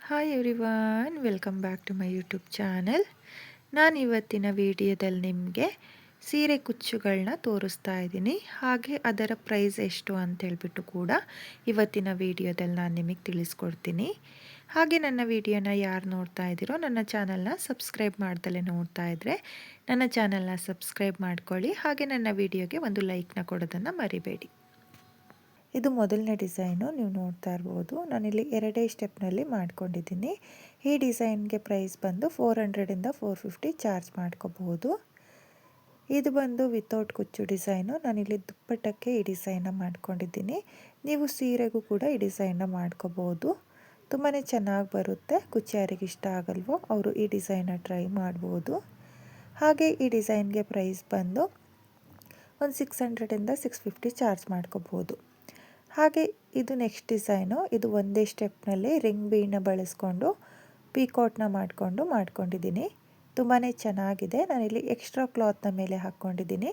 Hi everyone, welcome back to my YouTube channel. ನಾನು ಇವತ್ತಿನ ವಿಡಿಯೋದಲ್ಲಿ ನಿಮಗೆ ಸೀರೆ ಕುಚ್ಚುಗಳನ್ನ ತೋರಿಸ್ತಾ ಇದ್ದೀನಿ. ಹಾಗೆ ಅದರ ಪ್ರೈಸ್ ಎಷ್ಟು ಅಂತೇಳ್ಬಿಟ್ಟು ಕೂಡ ಇವತ್ತಿನ ವಿಡಿಯೋದಲ್ಲಿ ನಾನು ನಿಮಗೆ ತಿಳಿಸ್ಕೊಡ್ತೀನಿ. ಹಾಗೆ ನನ್ನ ವಿಡಿಯೋನ ಯಾರು ನೋಡ್ತಾ ಇದ್ದೀರೋ ನನ್ನ ಚಾನಲ್ನ ಸಬ್ಸ್ಕ್ರೈಬ್ ಮಾಡ್ದಲೇ ನೋಡ್ತಾ ಇದ್ದರೆ ನನ್ನ ಚಾನಲ್ನ ಸಬ್ಸ್ಕ್ರೈಬ್ ಮಾಡ್ಕೊಳ್ಳಿ. ಹಾಗೆ ನನ್ನ ವಿಡಿಯೋಗೆ ಒಂದು ಲೈಕ್ನ ಕೊಡೋದನ್ನು ಮರಿಬೇಡಿ. ಇದು ಮೊದಲನೇ ಡಿಸೈನು, ನೀವು ನೋಡ್ತಾ ಇರ್ಬೋದು. ನಾನಿಲ್ಲಿ ಎರಡೇ ಸ್ಟೆಪ್ನಲ್ಲಿ ಮಾಡ್ಕೊಂಡಿದ್ದೀನಿ. ಈ ಡಿಸೈನ್ಗೆ ಪ್ರೈಸ್ ಬಂದು 400ಇಂದ 450 ಚಾರ್ಜ್ ಮಾಡ್ಕೋಬಹುದು. ಇದು ಬಂದು ವಿತೌಟ್ ಕುಚ್ಚು ಡಿಸೈನು. ನಾನಿಲ್ಲಿ ದುಪ್ಪಟ್ಟಕ್ಕೆ ಈ ಡಿಸೈನ್ನ ಮಾಡ್ಕೊಂಡಿದ್ದೀನಿ. ನೀವು ಸೀರೆಗೂ ಕೂಡ ಈ ಡಿಸೈನ್ನ ಮಾಡ್ಕೋಬೋದು. ತುಂಬಾ ಚೆನ್ನಾಗಿ ಬರುತ್ತೆ. ಕುಚ್ಚು ಯಾರಿಗೆ ಇಷ್ಟ ಆಗಲ್ವೋ ಅವರು ಈ ಡಿಸೈನ್ನ ಟ್ರೈ ಮಾಡ್ಬೋದು. ಹಾಗೆ ಈ ಡಿಸೈನ್ಗೆ ಪ್ರೈಸ್ ಬಂದು ಒಂದು 600ಇಂದ 650 ಚಾರ್ಜ್ ಮಾಡ್ಕೋಬೋದು. ಹಾಗೆ ಇದು ನೆಕ್ಸ್ಟ್ ಡಿಸೈನು. ಇದು ಒಂದೇ ಸ್ಟೆಪ್ನಲ್ಲಿ ರಿಂಗ್ ಬೀಡನ್ನ ಬಳಸ್ಕೊಂಡು ಪೀಕಾಟ್ನ ಮಾಡ್ಕೊಂಡಿದ್ದೀನಿ. ತುಂಬಾ ಚೆನ್ನಾಗಿದೆ. ನಾನಿಲ್ಲಿ ಎಕ್ಸ್ಟ್ರಾ ಕ್ಲಾತ್ನ ಮೇಲೆ ಹಾಕ್ಕೊಂಡಿದ್ದೀನಿ.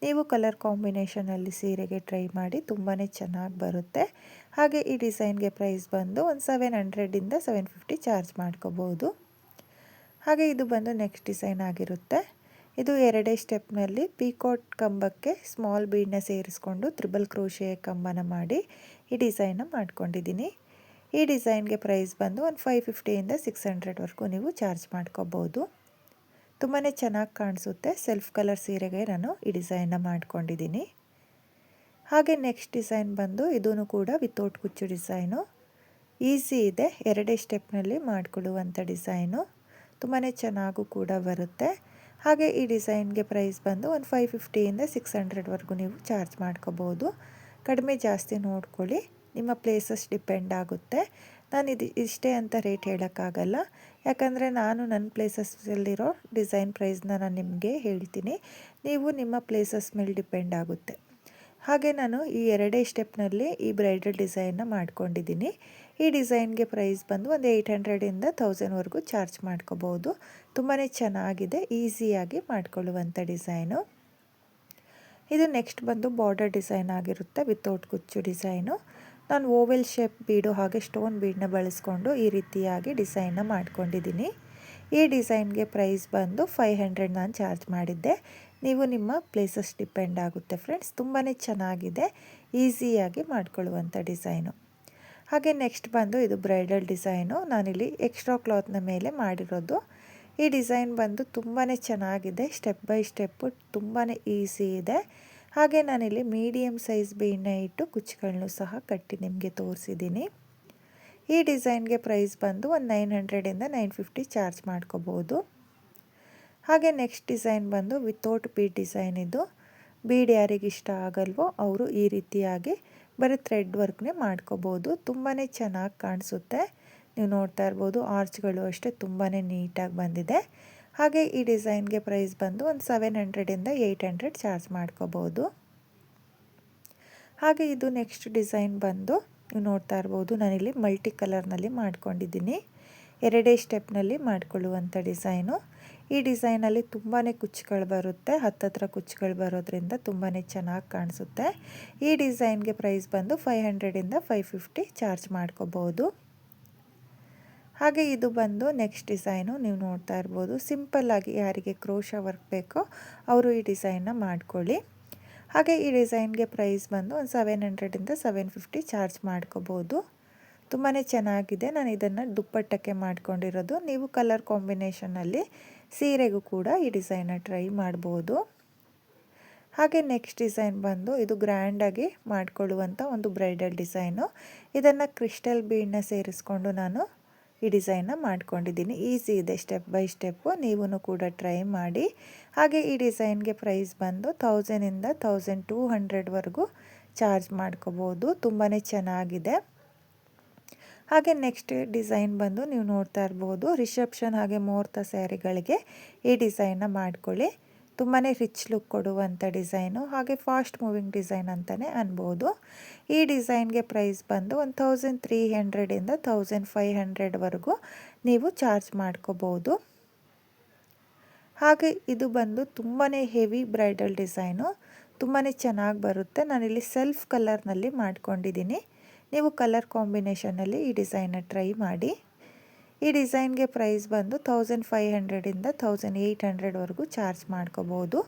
ನೀವು ಕಲರ್ ಕಾಂಬಿನೇಷನಲ್ಲಿ ಸೀರೆಗೆ ಟ್ರೈ ಮಾಡಿ, ತುಂಬಾ ಚೆನ್ನಾಗಿ ಬರುತ್ತೆ. ಹಾಗೆ ಈ ಡಿಸೈನ್ಗೆ ಪ್ರೈಸ್ ಬಂದು ಒಂದು 700ಇಂದ 750 ಚಾರ್ಜ್ ಮಾಡ್ಕೋಬೋದು. ಹಾಗೆ ಇದು ಬಂದು ನೆಕ್ಸ್ಟ್ ಡಿಸೈನ್ ಆಗಿರುತ್ತೆ. ಇದು ಎರಡೇ ಸ್ಟೆಪ್ನಲ್ಲಿ ಪೀಕಾಟ್ ಕಂಬಕ್ಕೆ ಸ್ಮಾಲ್ ಬೀಡನ್ನ ಸೇರಿಸ್ಕೊಂಡು ತ್ರಿಬಲ್ ಕ್ರೋಶೆ ಕಂಬನ ಮಾಡಿ ಈ ಡಿಸೈನ್ನ ಮಾಡ್ಕೊಂಡಿದ್ದೀನಿ. ಈ ಡಿಸೈನ್ಗೆ ಪ್ರೈಸ್ ಬಂದು ಒಂದು 550ಇಂದ 600ವರೆಗೂ ನೀವು ಚಾರ್ಜ್ ಮಾಡ್ಕೋಬೋದು. ತುಂಬಾ ಚೆನ್ನಾಗಿ ಕಾಣಿಸುತ್ತೆ. ಸೆಲ್ಫ್ ಕಲರ್ ಸೀರೆಗೆ ನಾನು ಈ ಡಿಸೈನ್ನ ಮಾಡ್ಕೊಂಡಿದ್ದೀನಿ. ಹಾಗೆ ನೆಕ್ಸ್ಟ್ ಡಿಸೈನ್ ಬಂದು ಇದೂ ಕೂಡ ವಿತೌಟ್ ಕುಚ್ಚು ಡಿಸೈನು. ಈಸಿ ಇದೆ, ಎರಡೇ ಸ್ಟೆಪ್ನಲ್ಲಿ ಮಾಡಿಕೊಳ್ಳುವಂಥ ಡಿಸೈನು. ತುಂಬಾ ಚೆನ್ನಾಗೂ ಕೂಡ ಬರುತ್ತೆ. ಹಾಗೆ ಈ ಡಿಸೈನ್ಗೆ ಪ್ರೈಸ್ ಬಂದು ಒಂದು 550ಇಂದ 600ವರೆಗೂ ನೀವು ಚಾರ್ಜ್ ಮಾಡ್ಕೋಬೋದು. ಕಡಿಮೆ ಜಾಸ್ತಿ ನೋಡ್ಕೊಳ್ಳಿ, ನಿಮ್ಮ ಪ್ಲೇಸಸ್ ಡಿಪೆಂಡ್ ಆಗುತ್ತೆ. ನಾನು ಇಷ್ಟೇ ಅಂತ ರೇಟ್ ಹೇಳೋಕ್ಕಾಗಲ್ಲ, ಯಾಕಂದರೆ ನಾನು ನನ್ನ ಪ್ಲೇಸಸ್ಸಲ್ಲಿರೋ ಡಿಸೈನ್ ಪ್ರೈಸ್ನ ನಾನು ನಿಮಗೆ ಹೇಳ್ತೀನಿ. ನೀವು ನಿಮ್ಮ ಪ್ಲೇಸಸ್ ಮೇಲೆ ಡಿಪೆಂಡ್ ಆಗುತ್ತೆ. ಹಾಗೆ ನಾನು ಈ ಎರಡೇ ಸ್ಟೆಪ್ನಲ್ಲಿ ಈ ಬ್ರೈಡಲ್ ಡಿಸೈನ್ನ ಮಾಡ್ಕೊಂಡಿದ್ದೀನಿ. ಈ ಡಿಸೈನ್ಗೆ ಪ್ರೈಸ್ ಬಂದು ಒಂದು 800ಇಂದ 1000ವರೆಗೂ ಚಾರ್ಜ್ ಮಾಡ್ಕೋಬೋದು. ತುಂಬಾ ಚೆನ್ನಾಗಿದೆ, ಈಸಿಯಾಗಿ ಮಾಡ್ಕೊಳ್ಳುವಂಥ ಡಿಸೈನು. ಇದು ನೆಕ್ಸ್ಟ್ ಬಂದು ಬಾರ್ಡರ್ ಡಿಸೈನ್ ಆಗಿರುತ್ತೆ, ವಿತೌಟ್ ಕುಚ್ಚು ಡಿಸೈನು. ನಾನು ಓವೆಲ್ ಶೇಪ್ ಬೀಡು ಹಾಗೆ ಸ್ಟೋನ್ ಬೀಡನ್ನ ಬಳಸ್ಕೊಂಡು ಈ ರೀತಿಯಾಗಿ ಡಿಸೈನ್ನ ಮಾಡ್ಕೊಂಡಿದ್ದೀನಿ. ಈ ಡಿಸೈನ್ಗೆ ಪ್ರೈಸ್ ಬಂದು 500 ನಾನು ಚಾರ್ಜ್ ಮಾಡಿದ್ದೆ. ನೀವು ನಿಮ್ಮ ಪ್ಲೇಸಸ್ ಡಿಪೆಂಡ್ ಆಗುತ್ತೆ ಫ್ರೆಂಡ್ಸ್. ತುಂಬಾ ಚೆನ್ನಾಗಿದೆ, ಈಸಿಯಾಗಿ ಮಾಡ್ಕೊಳ್ಳುವಂಥ ಡಿಸೈನು. ಹಾಗೆ ನೆಕ್ಸ್ಟ್ ಬಂದು ಇದು ಬ್ರೈಡಲ್ ಡಿಸೈನು. ನಾನಿಲ್ಲಿ ಎಕ್ಸ್ಟ್ರಾ ಕ್ಲಾತ್ನ ಮೇಲೆ ಮಾಡಿರೋದು. ಈ ಡಿಸೈನ್ ಬಂದು ತುಂಬಾ ಚೆನ್ನಾಗಿದೆ. ಸ್ಟೆಪ್ ಬೈ ಸ್ಟೆಪ್ಪು ತುಂಬಾ ಈಸಿ ಇದೆ. ಹಾಗೆ ನಾನಿಲ್ಲಿ ಮೀಡಿಯಮ್ ಸೈಜ್ ಬೀಡನ್ನ ಇಟ್ಟು ಕುಚ್ಚುಗಳನ್ನು ಸಹ ಕಟ್ಟಿ ನಿಮಗೆ ತೋರಿಸಿದ್ದೀನಿ. ಈ ಡಿಸೈನ್ಗೆ ಪ್ರೈಸ್ ಬಂದು ಒಂದು 900ಇಂದ 950 ಚಾರ್ಜ್ ಮಾಡ್ಕೋಬೋದು. ಹಾಗೆ ನೆಕ್ಸ್ಟ್ ಡಿಸೈನ್ ಬಂದು ವಿತೌಟ್ ಬೀಡ್ ಡಿಸೈನ್. ಇದು ಬೀಡ್ ಯಾರಿಗೆ ಇಷ್ಟ ಆಗಲ್ವೋ ಅವರು ಈ ರೀತಿಯಾಗಿ ಬರೀ ಥ್ರೆಡ್ ವರ್ಕ್ನೇ ಮಾಡ್ಕೋಬೋದು. ತುಂಬಾ ಚೆನ್ನಾಗಿ ಕಾಣಿಸುತ್ತೆ. ನೀವು ನೋಡ್ತಾ ಇರ್ಬೋದು, ಆರ್ಚ್ಗಳು ಅಷ್ಟೇ ತುಂಬಾ ನೀಟಾಗಿ ಬಂದಿದೆ. ಹಾಗೆ ಈ ಡಿಸೈನ್ಗೆ ಪ್ರೈಸ್ ಬಂದು ಒಂದು 700ಇಂದ 800 ಚಾರ್ಜ್ ಮಾಡ್ಕೋಬೋದು. ಹಾಗೆ ಇದು ನೆಕ್ಸ್ಟ್ ಡಿಸೈನ್ ಬಂದು ನೀವು ನೋಡ್ತಾ ಇರ್ಬೋದು, ನಾನಿಲ್ಲಿ ಮಲ್ಟಿ ಕಲರ್ನಲ್ಲಿ ಮಾಡ್ಕೊಂಡಿದ್ದೀನಿ. ಎರಡೇ ಸ್ಟೆಪ್ನಲ್ಲಿ ಮಾಡಿಕೊಳ್ಳುವಂಥ ಡಿಸೈನು. ಈ ಡಿಸೈನಲ್ಲಿ ತುಂಬಾ ಕುಚ್ಚುಗಳು ಬರುತ್ತೆ, ಹತ್ತತ್ರ ಕುಚ್ಚುಗಳು ಬರೋದ್ರಿಂದ ತುಂಬಾ ಚೆನ್ನಾಗಿ ಕಾಣಿಸುತ್ತೆ. ಈ ಡಿಸೈನ್ಗೆ ಪ್ರೈಸ್ ಬಂದು 500ಇಂದ 550 ಚಾರ್ಜ್ ಮಾಡ್ಕೋಬೋದು. ಹಾಗೆ ಇದು ಬಂದು ನೆಕ್ಸ್ಟ್ ಡಿಸೈನು. ನೀವು ನೋಡ್ತಾ ಇರ್ಬೋದು, ಸಿಂಪಲ್ಲಾಗಿ ಯಾರಿಗೆ ಕ್ರೋಶ ವರ್ಕ್ ಬೇಕೋ ಅವರು ಈ ಡಿಸೈನ್ನ ಮಾಡ್ಕೊಳ್ಳಿ. ಹಾಗೆ ಈ ಡಿಸೈನ್ಗೆ ಪ್ರೈಸ್ ಬಂದು ಒಂದು 700ಇಂದ 750 ಚಾರ್ಜ್ ಮಾಡ್ಕೋಬೋದು. ತುಂಬಾ ಚೆನ್ನಾಗಿದೆ. ನಾನು ಇದನ್ನು ದುಪ್ಪಟ್ಟಕ್ಕೆ ಮಾಡ್ಕೊಂಡಿರೋದು. ನೀವು ಕಲರ್ ಕಾಂಬಿನೇಷನಲ್ಲಿ ಸೀರೆಗೂ ಕೂಡ ಈ ಡಿಸೈನ್ನ ಟ್ರೈ ಮಾಡ್ಬೋದು. ಹಾಗೆ ನೆಕ್ಸ್ಟ್ ಡಿಸೈನ್ ಬಂದು ಇದು ಗ್ರ್ಯಾಂಡಾಗಿ ಮಾಡಿಕೊಳ್ಳುವಂಥ ಒಂದು ಬ್ರೈಡಲ್ ಡಿಸೈನು. ಇದನ್ನು ಕ್ರಿಸ್ಟಲ್ ಬೀಡನ್ನ ಸೇರಿಸ್ಕೊಂಡು ನಾನು ಈ ಡಿಸೈನ್ನ ಮಾಡ್ಕೊಂಡಿದ್ದೀನಿ. ಈಸಿ ಇದೆ, ಸ್ಟೆಪ್ ಬೈ ಸ್ಟೆಪ್ಪು. ನೀವೂ ಕೂಡ ಟ್ರೈ ಮಾಡಿ. ಹಾಗೆ ಈ ಡಿಸೈನ್ಗೆ ಪ್ರೈಸ್ ಬಂದು 1000ಇಂದ 1200ವರೆಗೂ ಚಾರ್ಜ್ ಮಾಡ್ಕೋಬೋದು. ತುಂಬಾ ಚೆನ್ನಾಗಿದೆ. ಹಾಗೆ ನೆಕ್ಸ್ಟ್ ಡಿಸೈನ್ ಬಂದು ನೀವು ನೋಡ್ತಾ ಇರ್ಬೋದು, ರಿಸೆಪ್ಷನ್ ಹಾಗೆ ಮುಹೂರ್ತ ಸ್ಯಾರಿಗಳಿಗೆ ಈ ಡಿಸೈನ್ನ ಮಾಡ್ಕೊಳ್ಳಿ. ತುಂಬಾ ರಿಚ್ ಲುಕ್ ಕೊಡುವಂಥ ಡಿಸೈನು, ಹಾಗೆ ಫಾಸ್ಟ್ ಮೂವಿಂಗ್ ಡಿಸೈನ್ ಅಂತಲೇ ಅನ್ಬೋದು. ಈ ಡಿಸೈನ್ಗೆ ಪ್ರೈಸ್ ಬಂದು 1300ಇಂದ 1500ವರೆಗೂ ನೀವು ಚಾರ್ಜ್ ಮಾಡ್ಕೋಬೋದು. ಹಾಗೆ ಇದು ಬಂದು ತುಂಬಾ ಹೆವಿ ಬ್ರೈಡಲ್ ಡಿಸೈನು. ತುಂಬಾ ಚೆನ್ನಾಗಿ ಬರುತ್ತೆ. ನಾನಿಲ್ಲಿ ಸೆಲ್ಫ್ ಕಲರ್ನಲ್ಲಿ ಮಾಡ್ಕೊಂಡಿದ್ದೀನಿ. ನೀವು ಕಲರ್ ಕಾಂಬಿನೇಷನಲ್ಲಿ ಈ ಡಿಸೈನ್ನ ಟ್ರೈ ಮಾಡಿ. ಈ ಡಿಸೈನ್ಗೆ ಪ್ರೈಸ್ ಬಂದು 1500ಇಂದ 1800ವರೆಗೂ ಚಾರ್ಜ್ ಮಾಡ್ಕೋಬೋದು.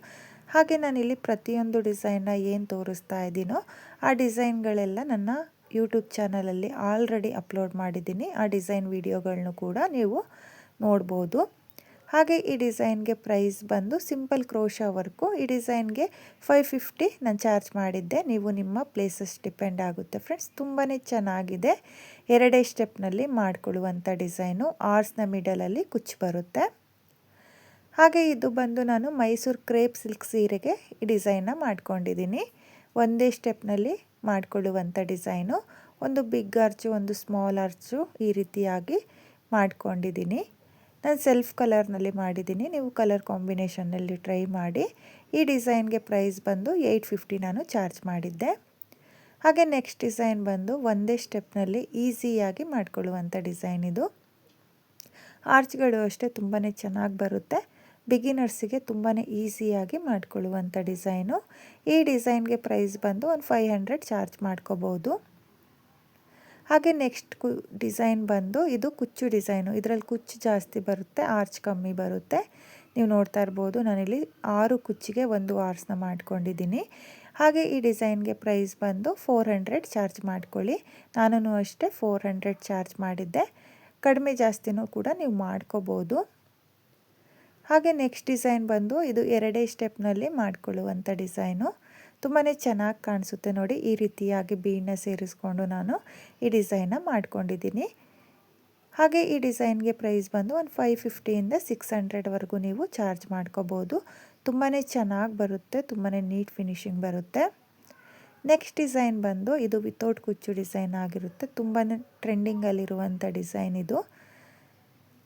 ಹಾಗೆ ನಾನಿಲ್ಲಿ ಪ್ರತಿಯೊಂದು ಡಿಸೈನ್ನ ಏನು ತೋರಿಸ್ತಾ ಇದ್ದೀನೋ ಆ ಡಿಸೈನ್ಗಳೆಲ್ಲ ನನ್ನ ಯೂಟ್ಯೂಬ್ ಚಾನಲಲ್ಲಿ ಆಲ್ರೆಡಿ ಅಪ್ಲೋಡ್ ಮಾಡಿದ್ದೀನಿ. ಆ ಡಿಸೈನ್ ವಿಡಿಯೋಗಳನ್ನು ಕೂಡ ನೀವು ನೋಡ್ಬೋದು. ಹಾಗೆ ಈ ಡಿಸೈನ್ಗೆ ಪ್ರೈಸ್ ಬಂದು ಸಿಂಪಲ್ ಕ್ರೋಶಾ ವರ್ಕು. ಈ ಡಿಸೈನ್ಗೆ 550 ನಾನು ಚಾರ್ಜ್ ಮಾಡಿದ್ದೆ. ನೀವು ನಿಮ್ಮ ಪ್ಲೇಸಸ್ ಡಿಪೆಂಡ್ ಆಗುತ್ತೆ ಫ್ರೆಂಡ್ಸ್. ತುಂಬಾ ಚೆನ್ನಾಗಿದೆ. ಎರಡೇ ಸ್ಟೆಪ್ನಲ್ಲಿ ಮಾಡಿಕೊಳ್ಳುವಂಥ ಡಿಸೈನು. ಆರ್ಸ್ನ ಮಿಡಲಲ್ಲಿ ಕುಚ್ಚು ಬರುತ್ತೆ. ಹಾಗೆ ಇದು ಬಂದು ನಾನು ಮೈಸೂರು ಕ್ರೇಪ್ ಸಿಲ್ಕ್ ಸೀರೆಗೆ ಈ ಡಿಸೈನ್ನ ಮಾಡ್ಕೊಂಡಿದ್ದೀನಿ. ಒಂದೇ ಸ್ಟೆಪ್ನಲ್ಲಿ ಮಾಡಿಕೊಳ್ಳುವಂಥ ಡಿಸೈನು. ಒಂದು ಬಿಗ್ ಆರ್ಚು, ಒಂದು ಸ್ಮಾಲ್ ಆರ್ಚು ಈ ರೀತಿಯಾಗಿ ಮಾಡ್ಕೊಂಡಿದ್ದೀನಿ. ನಾನು ಸೆಲ್ಫ್ ಕಲರ್ನಲ್ಲಿ ಮಾಡಿದ್ದೀನಿ. ನೀವು ಕಲರ್ ಕಾಂಬಿನೇಷನ್ನಲ್ಲಿ ಟ್ರೈ ಮಾಡಿ. ಈ ಡಿಸೈನ್ಗೆ ಪ್ರೈಸ್ ಬಂದು 850 ನಾನು ಚಾರ್ಜ್ ಮಾಡಿದ್ದೆ. ಹಾಗೆ ನೆಕ್ಸ್ಟ್ ಡಿಸೈನ್ ಬಂದು ಒಂದೇ ಸ್ಟೆಪ್ನಲ್ಲಿ ಈಸಿಯಾಗಿ ಮಾಡಿಕೊಳ್ಳುವಂಥ ಡಿಸೈನ್ ಇದು. ಆರ್ಚ್ಗಳು ಅಷ್ಟೇ ತುಂಬಾ ಚೆನ್ನಾಗಿ ಬರುತ್ತೆ. ಬಿಗಿನರ್ಸಿಗೆ ತುಂಬಾ ಈಸಿಯಾಗಿ ಮಾಡಿಕೊಳ್ಳುವಂಥ ಡಿಸೈನು. ಈ ಡಿಸೈನ್ಗೆ ಪ್ರೈಸ್ ಬಂದು ಒಂದು 500 ಚಾರ್ಜ್ ಮಾಡ್ಕೋಬೋದು. ಹಾಗೆ ನೆಕ್ಸ್ಟ್ ಡಿಸೈನ್ ಬಂದು ಇದು ಕುಚ್ಚು ಡಿಸೈನು. ಇದರಲ್ಲಿ ಕುಚ್ಚು ಜಾಸ್ತಿ ಬರುತ್ತೆ, ಆರ್ಚ್ ಕಮ್ಮಿ ಬರುತ್ತೆ. ನೀವು ನೋಡ್ತಾ ಇರ್ಬೋದು, ನಾನಿಲ್ಲಿ 6 ಕುಚ್ಚಿಗೆ ಒಂದು ಆರ್ಚ್ನ ಮಾಡ್ಕೊಂಡಿದ್ದೀನಿ. ಹಾಗೆ ಈ ಡಿಸೈನ್ಗೆ ಪ್ರೈಸ್ ಬಂದು 400 ಚಾರ್ಜ್ ಮಾಡ್ಕೊಳ್ಳಿ. ನಾನು ಅಷ್ಟೇ 400 ಚಾರ್ಜ್ ಮಾಡಿದ್ದೆ. ಕಡಿಮೆ ಜಾಸ್ತಿನೂ ಕೂಡ ನೀವು ಮಾಡ್ಕೋಬೋದು. ಹಾಗೆ ನೆಕ್ಸ್ಟ್ ಡಿಸೈನ್ ಬಂದು ಇದು ಎರಡೇ ಸ್ಟೆಪ್ನಲ್ಲಿ ಮಾಡಿಕೊಳ್ಳುವಂಥ ಡಿಸೈನು. ತುಂಬಾ ಚೆನ್ನಾಗಿ ಕಾಣಿಸುತ್ತೆ ನೋಡಿ. ಈ ರೀತಿಯಾಗಿ ಬೀಡನ್ನ ಸೇರಿಸ್ಕೊಂಡು ನಾನು ಈ ಡಿಸೈನ್ನ ಮಾಡ್ಕೊಂಡಿದ್ದೀನಿ. ಹಾಗೆ ಈ ಡಿಸೈನ್ಗೆ ಪ್ರೈಸ್ ಬಂದು ಒಂದು 550ಇಂದ 600ವರೆಗೂ ನೀವು ಚಾರ್ಜ್ ಮಾಡ್ಕೋಬೋದು. ತುಂಬಾ ಚೆನ್ನಾಗಿ ಬರುತ್ತೆ, ತುಂಬಾ ನೀಟ್ ಫಿನಿಶಿಂಗ್ ಬರುತ್ತೆ. ನೆಕ್ಸ್ಟ್ ಡಿಸೈನ್ ಬಂದು ಇದು ವಿತೌಟ್ ಕುಚ್ಚು ಡಿಸೈನ್ ಆಗಿರುತ್ತೆ. ತುಂಬಾ ಟ್ರೆಂಡಿಂಗಲ್ಲಿರುವಂಥ ಡಿಸೈನ್ ಇದು.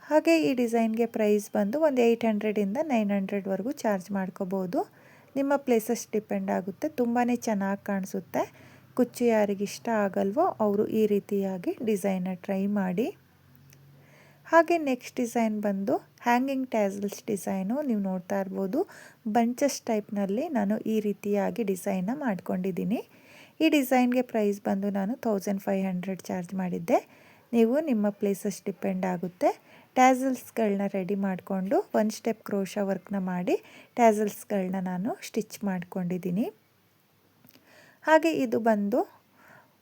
ಹಾಗೆ ಈ ಡಿಸೈನ್ಗೆ ಪ್ರೈಸ್ ಬಂದು ಒಂದು 800ಇಂದ 900ವರೆಗೂ ಚಾರ್ಜ್ ಮಾಡ್ಕೋಬೋದು. ನಿಮ್ಮ ಪ್ಲೇಸಸ್ ಡಿಪೆಂಡ್ ಆಗುತ್ತೆ. ತುಂಬಾ ಚೆನ್ನಾಗಿ ಕಾಣಿಸುತ್ತೆ. ಕುಚ್ಚು ಯಾರಿಗಿಷ್ಟ ಆಗಲ್ವೋ ಅವರು ಈ ರೀತಿಯಾಗಿ ಡಿಸೈನ್ನ ಟ್ರೈ ಮಾಡಿ. ಹಾಗೆ ನೆಕ್ಸ್ಟ್ ಡಿಸೈನ್ ಬಂದು ಹ್ಯಾಂಗಿಂಗ್ ಟ್ಯಾಸಲ್ಸ್ ಡಿಸೈನು. ನೀವು ನೋಡ್ತಾ ಇರ್ಬೋದು, ಬಂಚಸ್ ಟೈಪ್ನಲ್ಲಿ ನಾನು ಈ ರೀತಿಯಾಗಿ ಡಿಸೈನ್ನ ಮಾಡ್ಕೊಂಡಿದ್ದೀನಿ. ಈ ಡಿಸೈನ್ಗೆ ಪ್ರೈಸ್ ಬಂದು ನಾನು 1500 ಚಾರ್ಜ್ ಮಾಡಿದ್ದೆ. ನೀವು ನಿಮ್ಮ ಪ್ಲೇಸಸ್ ಡಿಪೆಂಡ್ ಆಗುತ್ತೆ. ಟ್ಯಾಸಲ್ಸ್ಗಳನ್ನ ರೆಡಿ ಮಾಡಿಕೊಂಡು ಒಂದು ಸ್ಟೆಪ್ ಕ್ರೋಶಾ ವರ್ಕ್ನ ಮಾಡಿ ಟ್ಯಾಸಲ್ಸ್ಗಳನ್ನ ನಾನು ಸ್ಟಿಚ್ ಮಾಡ್ಕೊಂಡಿದ್ದೀನಿ. ಹಾಗೆ ಇದು ಬಂದು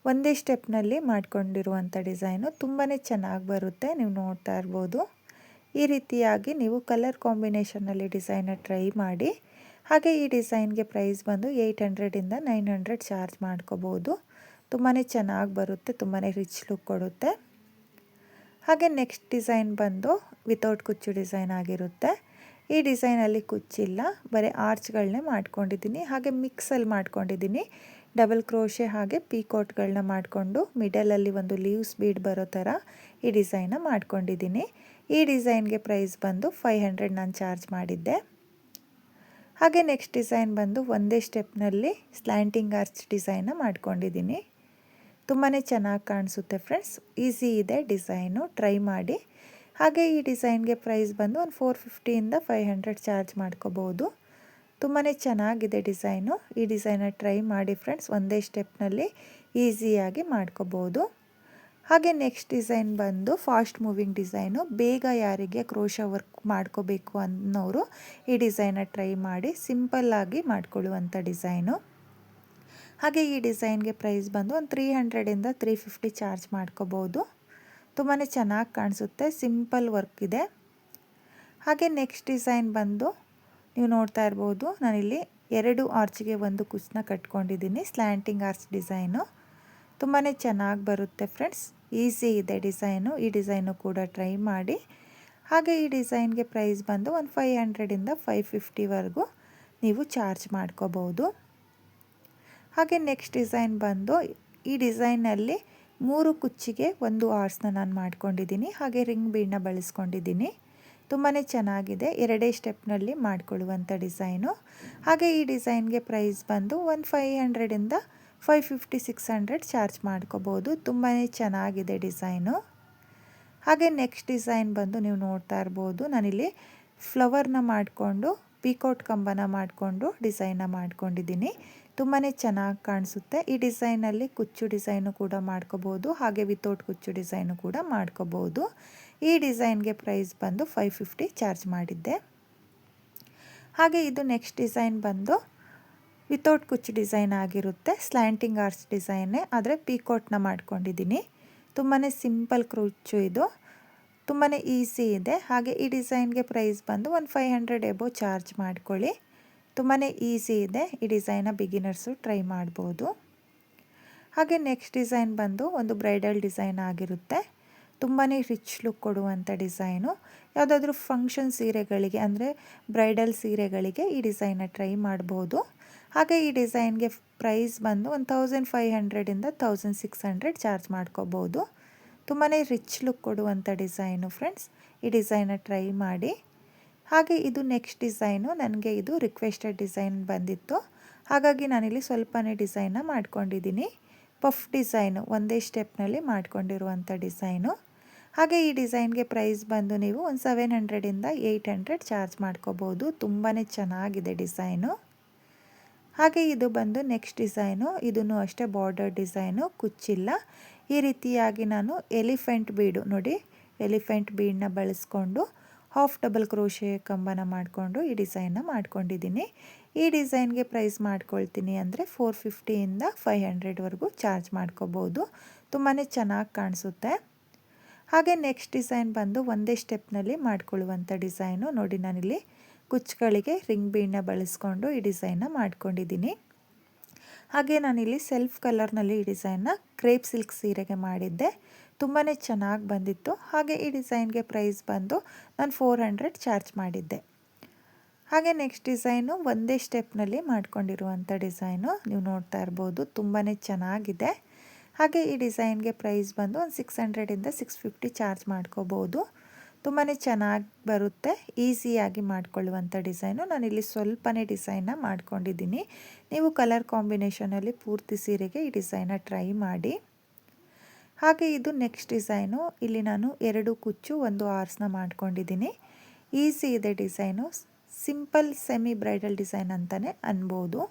ಒಂದೇ ಸ್ಟೆಪ್ನಲ್ಲಿ ಮಾಡ್ಕೊಂಡಿರುವಂಥ ಡಿಸೈನು. ತುಂಬಾ ಚೆನ್ನಾಗಿ ಬರುತ್ತೆ. ನೀವು ನೋಡ್ತಾ ಇರ್ಬೋದು, ಈ ರೀತಿಯಾಗಿ ನೀವು ಕಲರ್ ಕಾಂಬಿನೇಷನ್ನಲ್ಲಿ ಡಿಸೈನ್ನ ಟ್ರೈ ಮಾಡಿ. ಹಾಗೆ ಈ ಡಿಸೈನ್ಗೆ ಪ್ರೈಸ್ ಬಂದು 800ಇಂದ 900 ಚಾರ್ಜ್ ಮಾಡ್ಕೋಬೋದು. ತುಂಬಾ ಚೆನ್ನಾಗಿ ಬರುತ್ತೆ, ತುಂಬಾ ರಿಚ್ ಲುಕ್ ಕೊಡುತ್ತೆ. ಹಾಗೆ ನೆಕ್ಸ್ಟ್ ಡಿಸೈನ್ ಬಂದು ವಿತೌಟ್ ಕುಚ್ಚು ಡಿಸೈನ್ ಆಗಿರುತ್ತೆ. ಈ ಡಿಸೈನಲ್ಲಿ ಕುಚ್ಚಿಲ್ಲ, ಬರೀ ಆರ್ಚ್ಗಳನ್ನೇ ಮಾಡ್ಕೊಂಡಿದ್ದೀನಿ. ಹಾಗೆ ಮಿಕ್ಸಲ್ಲಿ ಮಾಡ್ಕೊಂಡಿದ್ದೀನಿ. ಡಬಲ್ ಕ್ರೋಶೆ ಹಾಗೆ ಪೀಕೋಟ್ಗಳನ್ನ ಮಾಡಿಕೊಂಡು ಮಿಡಲಲ್ಲಿ ಒಂದು ಲೀವ್ಸ್ ಬೀಡ್ ಬರೋ ಥರ ಈ ಡಿಸೈನ್ನ ಮಾಡ್ಕೊಂಡಿದ್ದೀನಿ. ಈ ಡಿಸೈನ್ಗೆ ಪ್ರೈಸ್ ಬಂದು 500 ನಾನು ಚಾರ್ಜ್ ಮಾಡಿದ್ದೆ. ಹಾಗೆ ನೆಕ್ಸ್ಟ್ ಡಿಸೈನ್ ಬಂದು ಒಂದೇ ಸ್ಟೆಪ್ನಲ್ಲಿ ಸ್ಲ್ಯಾಂಟಿಂಗ್ ಆರ್ಚ್ ಡಿಸೈನ್ನ ಮಾಡ್ಕೊಂಡಿದ್ದೀನಿ. ತುಂಬಾ ಚೆನ್ನಾಗಿ ಕಾಣಿಸುತ್ತೆ ಫ್ರೆಂಡ್ಸ್. ಈಸಿ ಇದೆ ಡಿಸೈನು, ಟ್ರೈ ಮಾಡಿ. ಹಾಗೆ ಈ ಡಿಸೈನ್ಗೆ ಪ್ರೈಸ್ ಬಂದು ಒಂದು 450ಇಂದ 500 ಚಾರ್ಜ್ ಮಾಡ್ಕೋಬೋದು. ತುಂಬಾ ಚೆನ್ನಾಗಿದೆ ಡಿಸೈನು. ಈ ಡಿಸೈನ ಟ್ರೈ ಮಾಡಿ ಫ್ರೆಂಡ್ಸ್. ಒಂದೇ ಸ್ಟೆಪ್ನಲ್ಲಿ ಈಸಿಯಾಗಿ ಮಾಡ್ಕೋಬೋದು. ಹಾಗೆ ನೆಕ್ಸ್ಟ್ ಡಿಸೈನ್ ಬಂದು ಫಾಸ್ಟ್ ಮೂವಿಂಗ್ ಡಿಸೈನು. ಬೇಗ ಯಾರಿಗೆ ಕ್ರೋಶಾ ವರ್ಕ್ ಮಾಡ್ಕೋಬೇಕು ಅನ್ನೋರು ಈ ಡಿಸೈನ ಟ್ರೈ ಮಾಡಿ. ಸಿಂಪಲ್ಲಾಗಿ ಮಾಡ್ಕೊಳ್ಳುವಂಥ ಡಿಸೈನು. ಹಾಗೆ ಈ ಡಿಸೈನ್ಗೆ ಪ್ರೈಸ್ ಬಂದು ಒಂದು 300ಇಂದ 350 ಚಾರ್ಜ್ ಮಾಡ್ಕೋಬೋದು. ತುಂಬಾ ಚೆನ್ನಾಗಿ ಕಾಣಿಸುತ್ತೆ, ಸಿಂಪಲ್ ವರ್ಕ್ ಇದೆ. ಹಾಗೆ ನೆಕ್ಸ್ಟ್ ಡಿಸೈನ್ ಬಂದು ನೀವು ನೋಡ್ತಾ ಇರ್ಬೋದು, ನಾನಿಲ್ಲಿ 2 ಆರ್ಚ್ಗೆ ಒಂದು ಕುಚ್ಚನ್ನ ಕಟ್ಕೊಂಡಿದ್ದೀನಿ. Slanting arch design. ತುಂಬಾ ಚೆನ್ನಾಗಿ ಬರುತ್ತೆ ಫ್ರೆಂಡ್ಸ್. ಈಸಿ ಇದೆ ಡಿಸೈನು. ಈ ಡಿಸೈನು ಕೂಡ ಟ್ರೈ ಮಾಡಿ. ಹಾಗೆ ಈ ಡಿಸೈನ್ಗೆ ಪ್ರೈಸ್ ಬಂದು ಒಂದು 500ಇಂದ 550ವರೆಗೂ ನೀವು ಚಾರ್ಜ್ ಮಾಡ್ಕೋಬೋದು. ಹಾಗೆ ನೆಕ್ಸ್ಟ್ ಡಿಸೈನ್ ಬಂದು ಈ ಡಿಸೈನಲ್ಲಿ 3 ಕುಚ್ಚಿಗೆ ಒಂದು ಆರ್ಚ್ನ ನಾನು ಮಾಡ್ಕೊಂಡಿದ್ದೀನಿ. ಹಾಗೆ ರಿಂಗ್ ಬೀಡನ್ನ ಬಳಸ್ಕೊಂಡಿದ್ದೀನಿ. ತುಂಬಾ ಚೆನ್ನಾಗಿದೆ. ಎರಡೇ ಸ್ಟೆಪ್ನಲ್ಲಿ ಮಾಡ್ಕೊಳ್ಳುವಂಥ ಡಿಸೈನು. ಹಾಗೆ ಈ ಡಿಸೈನ್ಗೆ ಪ್ರೈಸ್ ಬಂದು ಒಂದು 500ಇಂದ 550 600 ಚಾರ್ಜ್ ಮಾಡ್ಕೋಬೋದು. ತುಂಬಾ ಚೆನ್ನಾಗಿದೆ ಡಿಸೈನು. ಹಾಗೆ ನೆಕ್ಸ್ಟ್ ಡಿಸೈನ್ ಬಂದು ನೀವು ನೋಡ್ತಾ ಇರ್ಬೋದು, ನಾನಿಲ್ಲಿ ಫ್ಲವರ್ನ ಮಾಡಿಕೊಂಡು ಪೀಕೋಟ್ ಕಂಬನ ಮಾಡಿಕೊಂಡು ಡಿಸೈನ್ನ ಮಾಡ್ಕೊಂಡಿದ್ದೀನಿ. ತುಂಬಾ ಚೆನ್ನಾಗಿ ಕಾಣಿಸುತ್ತೆ. ಈ ಡಿಸೈನಲ್ಲಿ ಕುಚ್ಚು ಡಿಸೈನು ಕೂಡ ಮಾಡ್ಕೋಬೋದು. ಹಾಗೆ ವಿತೌಟ್ ಕುಚ್ಚು ಡಿಸೈನು ಕೂಡ ಮಾಡ್ಕೋಬೋದು. ಈ ಡಿಸೈನ್ಗೆ ಪ್ರೈಸ್ ಬಂದು 550 ಚಾರ್ಜ್ ಮಾಡಿದ್ದೆ. ಹಾಗೆ ಇದು ನೆಕ್ಸ್ಟ್ ಡಿಸೈನ್ ಬಂದು ವಿತೌಟ್ ಕುಚ್ ಡಿಸೈನ್ ಆಗಿರುತ್ತೆ. ಸ್ಲ್ಯಾಂಟಿಂಗ್ ಆರ್ಚ್ ಡಿಸೈನ್ನೇ, ಆದರೆ ಪೀಕೋಟ್ನ ಮಾಡ್ಕೊಂಡಿದ್ದೀನಿ. ತುಂಬಾ ಸಿಂಪಲ್ ಕುಚ್ಚು, ಇದು ತುಂಬಾ ಈಸಿ ಇದೆ. ಹಾಗೆ ಈ ಡಿಸೈನ್ಗೆ ಪ್ರೈಸ್ ಬಂದು ಒಂದು 500 ಎಬೋ ಚಾರ್ಜ್ ಮಾಡ್ಕೊಳ್ಳಿ. ತುಂಬಾ ಈಸಿ ಇದೆ. ಈ ಡಿಸೈನ್ನ ಬಿಗಿನರ್ಸು ಟ್ರೈ ಮಾಡ್ಬೋದು. ಹಾಗೆ ನೆಕ್ಸ್ಟ್ ಡಿಸೈನ್ ಬಂದು ಒಂದು ಬ್ರೈಡಲ್ ಡಿಸೈನ್ ಆಗಿರುತ್ತೆ. ತುಂಬಾ ರಿಚ್ ಲುಕ್ ಕೊಡುವಂಥ ಡಿಸೈನು. ಯಾವುದಾದ್ರೂ ಫಂಕ್ಷನ್ ಸೀರೆಗಳಿಗೆ ಅಂದರೆ ಬ್ರೈಡಲ್ ಸೀರೆಗಳಿಗೆ ಈ ಡಿಸೈನ್ನ ಟ್ರೈ ಮಾಡ್ಬೋದು. ಹಾಗೆ ಈ ಡಿಸೈನ್ಗೆ ಪ್ರೈಸ್ ಬಂದು 1500ಇಂದ 1600 ಚಾರ್ಜ್ ಮಾಡ್ಕೋಬೋದು. ತುಂಬಾ ರಿಚ್ ಲುಕ್ ಕೊಡುವಂಥ ಡಿಸೈನು ಫ್ರೆಂಡ್ಸ್. ಈ ಡಿಸೈನ್ನ ಟ್ರೈ ಮಾಡಿ. ಹಾಗೆ ಇದು ನೆಕ್ಸ್ಟ್ ಡಿಸೈನು. ನನಗೆ ಇದು ರಿಕ್ವೆಸ್ಟೆಡ್ ಡಿಸೈನ್ ಬಂದಿತ್ತು, ಹಾಗಾಗಿ ನಾನಿಲ್ಲಿ ಸ್ವಲ್ಪನೇ ಡಿಸೈನ್ನ ಮಾಡ್ಕೊಂಡಿದ್ದೀನಿ. ಪಫ್ ಡಿಸೈನು, ಒಂದೇ ಸ್ಟೆಪ್ನಲ್ಲಿ ಮಾಡ್ಕೊಂಡಿರುವಂಥ ಡಿಸೈನು. ಹಾಗೆ ಈ ಡಿಸೈನ್ಗೆ ಪ್ರೈಸ್ ಬಂದು ನೀವು ಒಂದು 700ಇಂದ 800 ಚಾರ್ಜ್ ಮಾಡ್ಕೋಬೋದು. ತುಂಬಾ ಚೆನ್ನಾಗಿದೆ ಡಿಸೈನು. ಹಾಗೆ ಇದು ಬಂದು ನೆಕ್ಸ್ಟ್ ಡಿಸೈನು. ಇದೂ ಅಷ್ಟೇ ಬಾರ್ಡರ್ ಡಿಸೈನು, ಕುಚ್ಚಿಲ್ಲ. ಈ ರೀತಿಯಾಗಿ ನಾನು ಎಲಿಫೆಂಟ್ ಬೀಡು ನೋಡಿ, ಎಲಿಫೆಂಟ್ ಬೀಡನ್ನ ಬಳಸ್ಕೊಂಡು ಹಾಫ್ ಡಬಲ್ ಕ್ರೋಶೆ ಕಂಬನ ಮಾಡಿಕೊಂಡು ಈ ಡಿಸೈನ್ನ ಮಾಡ್ಕೊಂಡಿದ್ದೀನಿ. ಈ ಡಿಸೈನ್ಗೆ ಪ್ರೈಸ್ ಮಾಡ್ಕೊಳ್ತೀನಿ ಅಂದರೆ 450ಇಂದ 500ವರೆಗೂ ಚಾರ್ಜ್ ಮಾಡ್ಕೋಬೋದು. ತುಂಬಾ ಚೆನ್ನಾಗಿ ಕಾಣಿಸುತ್ತೆ. ಹಾಗೆ ನೆಕ್ಸ್ಟ್ ಡಿಸೈನ್ ಬಂದು ಒಂದೇ ಸ್ಟೆಪ್ನಲ್ಲಿ ಮಾಡ್ಕೊಳ್ಳುವಂಥ ಡಿಸೈನು. ನೋಡಿ, ನಾನಿಲ್ಲಿ ಕುಚ್ಚುಗಳಿಗೆ ರಿಂಗ್ ಬೀಡನ್ನ ಬಳಸ್ಕೊಂಡು ಈ ಡಿಸೈನ್ನ ಮಾಡ್ಕೊಂಡಿದ್ದೀನಿ. ಹಾಗೆ ನಾನಿಲ್ಲಿ ಸೆಲ್ಫ್ ಕಲರ್ನಲ್ಲಿ ಈ ಡಿಸೈನ್ನ ಕ್ರೇಪ್ ಸಿಲ್ಕ್ ಸೀರೆಗೆ ಮಾಡಿದ್ದೆ. ತುಂಬಾ ಚೆನ್ನಾಗಿ ಬಂದಿತ್ತು. ಹಾಗೆ ಈ ಡಿಸೈನ್ಗೆ ಪ್ರೈಸ್ ಬಂದು ನಾನು 400 ಚಾರ್ಜ್ ಮಾಡಿದ್ದೆ. ಹಾಗೆ ನೆಕ್ಸ್ಟ್ ಡಿಸೈನು ಒಂದೇ ಸ್ಟೆಪ್ನಲ್ಲಿ ಮಾಡ್ಕೊಂಡಿರುವಂಥ ಡಿಸೈನು ನೀವು ನೋಡ್ತಾ ಇರ್ಬೋದು. ತುಂಬಾ ಚೆನ್ನಾಗಿದೆ. ಹಾಗೆ ಈ ಡಿಸೈನ್ಗೆ ಪ್ರೈಸ್ ಬಂದು ಒಂದು 600ಇಂದ 650 ಚಾರ್ಜ್ ಮಾಡ್ಕೋಬೋದು. ತುಂಬಾ ಚೆನ್ನಾಗಿ ಬರುತ್ತೆ. ಈಸಿಯಾಗಿ ಮಾಡ್ಕೊಳ್ಳುವಂಥ ಡಿಸೈನು. ನಾನಿಲ್ಲಿ ಸ್ವಲ್ಪನೇ ಡಿಸೈನ್ನ ಮಾಡ್ಕೊಂಡಿದ್ದೀನಿ. ನೀವು ಕಲರ್ ಕಾಂಬಿನೇಷನಲ್ಲಿ ಪೂರ್ತಿ ಸೀರೆಗೆ ಈ ಡಿಸೈನ್ನ ಟ್ರೈ ಮಾಡಿ. ಹಾಗೆ ಇದು ನೆಕ್ಸ್ಟ್ ಡಿಸೈನು. ಇಲ್ಲಿ ನಾನು 2 ಕುಚ್ಚು 1 ಆರ್ಸ್ನ ಮಾಡ್ಕೊಂಡಿದ್ದೀನಿ. ಈಸಿ ಇದೆ design. Simple semi bridal design ಅಂತಲೇ ಅನ್ಬೋದು.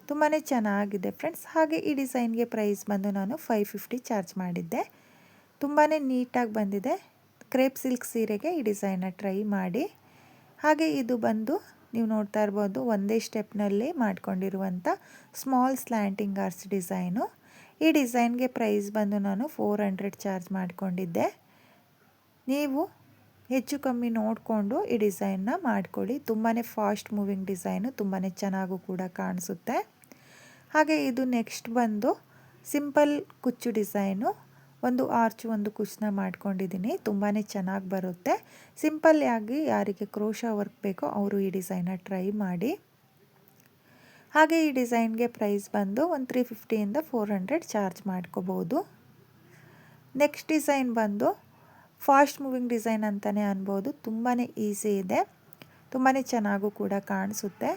ತುಂಬಾ ಚೆನ್ನಾಗಿದೆ ಫ್ರೆಂಡ್ಸ್. ಹಾಗೆ ಈ ಡಿಸೈನ್ಗೆ ಪ್ರೈಸ್ ಬಂದು ನಾನು 550 ಚಾರ್ಜ್ ಮಾಡಿದ್ದೆ. ತುಂಬಾ ನೀಟಾಗಿ ಬಂದಿದೆ. ಕ್ರೇಪ್ ಸಿಲ್ಕ್ ಸೀರೆಗೆ ಈ ಡಿಸೈನ್ನ ಟ್ರೈ ಮಾಡಿ. ಹಾಗೆ ಇದು ಬಂದು ನೀವು ನೋಡ್ತಾ ಇರ್ಬೋದು, ಒಂದೇ ಸ್ಟೆಪ್ನಲ್ಲಿ ಮಾಡ್ಕೊಂಡಿರುವಂಥ ಸ್ಮಾಲ್ ಸ್ಲ್ಯಾಂಟಿಂಗ್ ಆರ್ಚ್ ಡಿಸೈನು. ಈ ಡಿಸೈನ್ಗೆ ಪ್ರೈಸ್ ಬಂದು ನಾನು 400 ಚಾರ್ಜ್ ಮಾಡ್ಕೊಂಡಿದ್ದೆ. ನೀವು ಹೆಚ್ಚು ಕಮ್ಮಿ ನೋಡಿಕೊಂಡು ಈ ಡಿಸೈನ್ನ ಮಾಡ್ಕೊಳ್ಳಿ. ತುಂಬಾ ಫಾಸ್ಟ್ ಮೂವಿಂಗ್ ಡಿಸೈನು, ತುಂಬಾ ಚೆನ್ನಾಗೂ ಕೂಡ ಕಾಣಿಸುತ್ತೆ. ಹಾಗೆ ಇದು ನೆಕ್ಸ್ಟ್ ಬಂದು ಸಿಂಪಲ್ ಕುಚ್ಚು ಡಿಸೈನು. ಒಂದು ಆರ್ಚ್ ಒಂದು ಕುಚ್ಚನ್ನ ಮಾಡ್ಕೊಂಡಿದ್ದೀನಿ. ತುಂಬಾ ಚೆನ್ನಾಗಿ ಬರುತ್ತೆ. ಸಿಂಪಲ್ಲಾಗಿ ಯಾರಿಗೆ ಕ್ರೋಶಾ ವರ್ಕ್ ಬೇಕೋ ಅವರು ಈ ಡಿಸೈನ್ನ ಟ್ರೈ ಮಾಡಿ. ಹಾಗೆ ಈ ಡಿಸೈನ್ಗೆ ಪ್ರೈಸ್ ಬಂದು ಒಂದು 350ಇಂದ 400 ಚಾರ್ಜ್ ಮಾಡ್ಕೋಬೋದು. ನೆಕ್ಸ್ಟ್ ಡಿಸೈನ್ ಬಂದು ಫಾಸ್ಟ್ ಮೂವಿಂಗ್ ಡಿಸೈನ್ ಅಂತಲೇ ಅನ್ಬೋದು. ತುಂಬಾ ಈಸಿ ಇದೆ. ತುಂಬಾ ಚೆನ್ನಾಗೂ ಕೂಡ ಕಾಣಿಸುತ್ತೆ.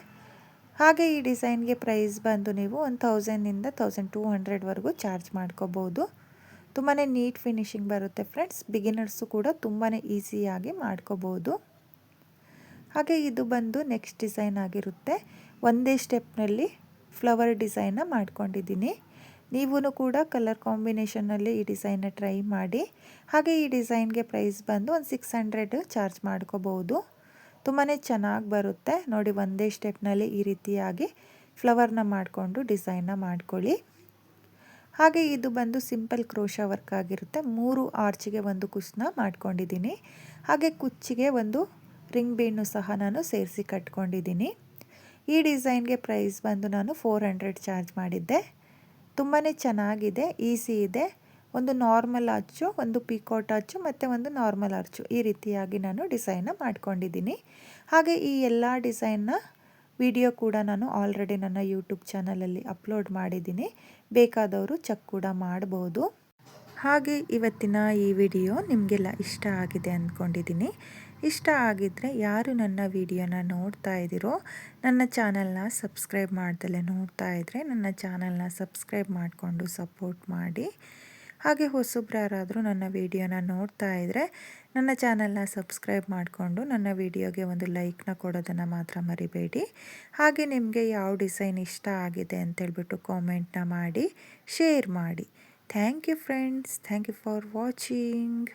ಹಾಗೆ ಈ ಡಿಸೈನ್ಗೆ ಪ್ರೈಸ್ ಬಂದು ನೀವು 1000ಇಂದ 1200ವರೆಗೂ ಚಾರ್ಜ್ ಮಾಡ್ಕೋಬೋದು. ತುಂಬಾ ನೀಟ್ ಫಿನಿಶಿಂಗ್ ಬರುತ್ತೆ ಫ್ರೆಂಡ್ಸ್. ಬಿಗಿನರ್ಸು ಕೂಡ ತುಂಬಾ ಈಸಿಯಾಗಿ ಮಾಡ್ಕೋಬೋದು. ಹಾಗೆ ಇದು ಬಂದು ನೆಕ್ಸ್ಟ್ ಡಿಸೈನ್ ಆಗಿರುತ್ತೆ. ಒಂದೇ ಸ್ಟೆಪ್ನಲ್ಲಿ ಫ್ಲವರ್ ಡಿಸೈನ್ನ ಮಾಡ್ಕೊಂಡಿದ್ದೀನಿ. ನೀವೂ ಕೂಡ ಕಲರ್ ಕಾಂಬಿನೇಷನ್ನಲ್ಲಿ ಈ ಡಿಸೈನ್ನ ಟ್ರೈ ಮಾಡಿ. ಹಾಗೆ ಈ ಡಿಸೈನ್ಗೆ ಪ್ರೈಸ್ ಬಂದು ಒಂದು 600 ಚಾರ್ಜ್ ಮಾಡ್ಕೋಬೋದು. ತುಂಬಾ ಚೆನ್ನಾಗಿ ಬರುತ್ತೆ. ನೋಡಿ, ಒಂದೇ ಸ್ಟೆಪ್ನಲ್ಲಿ ಈ ರೀತಿಯಾಗಿ ಫ್ಲವರ್ನ ಮಾಡಿಕೊಂಡು ಡಿಸೈನ್ನ ಮಾಡ್ಕೊಳ್ಳಿ. ಹಾಗೆ ಇದು ಬಂದು ಸಿಂಪಲ್ ಕ್ರೋಶಾ ವರ್ಕ್ ಆಗಿರುತ್ತೆ. 3 ಆರ್ಚಿಗೆ ಒಂದು ಕುಚ್ಚನ್ನ ಮಾಡ್ಕೊಂಡಿದ್ದೀನಿ. ಹಾಗೆ ಕುಚ್ಚಿಗೆ ಒಂದು ರಿಂಗ್ ಬೀಡ್ನು ಸಹ ನಾನು ಸೇರಿಸಿ ಕಟ್ಕೊಂಡಿದ್ದೀನಿ. ಈ ಡಿಸೈನ್ಗೆ ಪ್ರೈಸ್ ಬಂದು ನಾನು 400 ಚಾರ್ಜ್ ಮಾಡಿದ್ದೆ. ತುಂಬಾ ಚೆನ್ನಾಗಿದೆ, ಈಸಿ ಇದೆ. ಒಂದು ನಾರ್ಮಲ್ ಆರ್ಚು, ಒಂದು ಪಿಕೋಟ್ ಆರ್ಚು ಮತ್ತು ಒಂದು ನಾರ್ಮಲ್ ಆರ್ಚು, ಈ ರೀತಿಯಾಗಿ ನಾನು ಡಿಸೈನ್ನ ಮಾಡ್ಕೊಂಡಿದ್ದೀನಿ. ಹಾಗೆ ಈ ಎಲ್ಲ ಡಿಸೈನ್ನ ವಿಡಿಯೋ ಕೂಡ ನಾನು ಆಲ್ರೆಡಿ ನನ್ನ ಯೂಟ್ಯೂಬ್ ಚಾನಲಲ್ಲಿ ಅಪ್ಲೋಡ್ ಮಾಡಿದ್ದೀನಿ. ಬೇಕಾದವರು ಚೆಕ್ ಕೂಡ ಮಾಡ್ಬೋದು. ಹಾಗೆ ಇವತ್ತಿನ ಈ ವಿಡಿಯೋ ನಿಮಗೆಲ್ಲ ಇಷ್ಟ ಆಗಿದೆ ಅಂದ್ಕೊಂಡಿದ್ದೀನಿ. ಇಷ್ಟ ಆಗಿದ್ದರೆ ಯಾರು ನನ್ನ ವಿಡಿಯೋನ ನೋಡ್ತಾ ಇದ್ದೀರೋ, ನನ್ನ ಚಾನಲ್ನ ಸಬ್ಸ್ಕ್ರೈಬ್ ಮಾಡ್ದಲೇ ನೋಡ್ತಾ ಇದ್ದರೆ ನನ್ನ ಚಾನಲ್ನ ಸಬ್ಸ್ಕ್ರೈಬ್ ಮಾಡಿಕೊಂಡು ಸಪೋರ್ಟ್ ಮಾಡಿ. ಹಾಗೆ ಹೊಸಬ್ರು ಯಾರಾದರೂ ನನ್ನ ವಿಡಿಯೋನ ನೋಡ್ತಾ ಇದ್ದರೆ ನನ್ನ ಚಾನಲ್ನ ಸಬ್ಸ್ಕ್ರೈಬ್ ಮಾಡಿಕೊಂಡು ನನ್ನ ವಿಡಿಯೋಗೆ ಒಂದು ಲೈಕ್ನ ಕೊಡೋದನ್ನು ಮಾತ್ರ ಮರಿಬೇಡಿ. ಹಾಗೆ ನಿಮಗೆ ಯಾವ ಡಿಸೈನ್ ಇಷ್ಟ ಆಗಿದೆ ಅಂತೇಳ್ಬಿಟ್ಟು ಕಾಮೆಂಟ್ನ ಮಾಡಿ, ಶೇರ್ ಮಾಡಿ. Thank you friends. Thank you for watching.